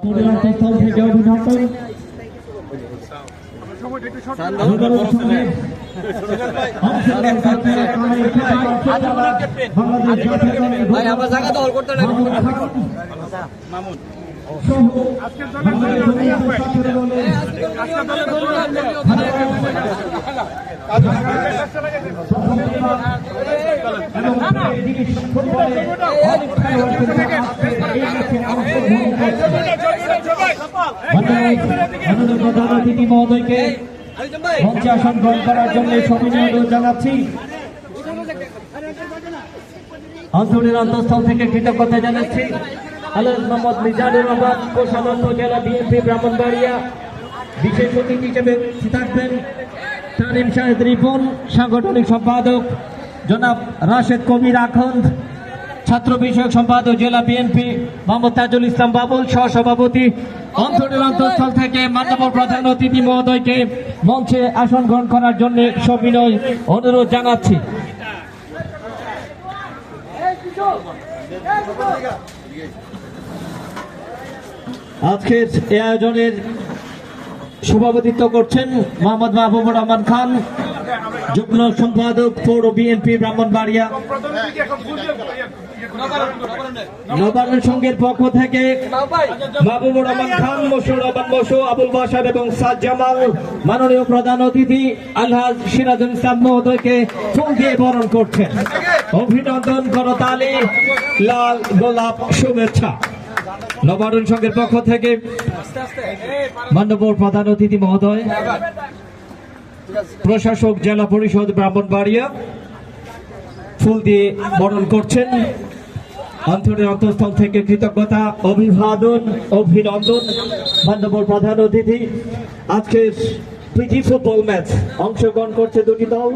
স্থল থেকে অভিনন্দন। ভাই আমরা জায়গা দখল করতে লাগি মামুন প্রধান অতিথি মহোদয়কে মঞ্চে আসন গ্রহণ করার জন্য সবিনয় অনুরোধ জানাচ্ছি। অঞ্চলের অন্তঃস্থল থেকে কৃতজ্ঞতা জানাচ্ছি আলহাজ মোহাম্মদ মিজানুর রহমান, কোষাধ্যক্ষ জেলা বিএনপি ব্রাহ্মণবাড়িয়া। বিশেষ অতিথি হিসেবে থাকবেন তানিম শাহেদ রিপন, সাংগঠনিক সম্পাদক জনাব রাশেদ কবির আখন্দ, ছাত্র বিষয়ক সম্পাদক জেলা বিএনপি মোহাম্মদ তাজুল ইসলাম বাবুল, সহসভাপতি। অঞ্চলের অন্তঃস্থল থেকে মাননীয় প্রধান অতিথি মহোদয়কে মঞ্চে আসন গ্রহণ করার জন্য সবিনয় অনুরোধ জানাচ্ছি। আজকের এই আয়োজনের সভাপতিত্ব করছেন মোহাম্মদ মাহবুবুর রহমান খান, যুগ্ম সম্পাদক পৌর বিএনপি ব্রাহ্মণবাড়িয়া। নবান্ন সংঘের পক্ষ থেকে মাহবুবুর রহমান খান, মশিউর রহমান মশু, আবুল বাশার এবং সাদ জামাল মাননীয় প্রধান অতিথি আলহাজ সিরাজুল ইসলাম মহোদয়কে ফুল দিয়ে বরণ করছেন। অভিনন্দন, করতালি, লাল গোলাপ, শুভেচ্ছা। নবান্ন সংঘের পক্ষ থেকে মাননীয় প্রধান অতিথি মহোদয়, প্রশাসক জেলা পরিষদ ব্রাহ্মণবাড়িয়া ফুল দিয়ে বরণ করছেন। অঞ্চলের অন্তঃস্থল থেকে কৃতজ্ঞতা, অভিবাদন, অভিনন্দন। মাননীয় প্রধান অতিথি, আজকের প্রীতি ফুটবল ম্যাচ অংশগ্রহণ করছে দুটি দল।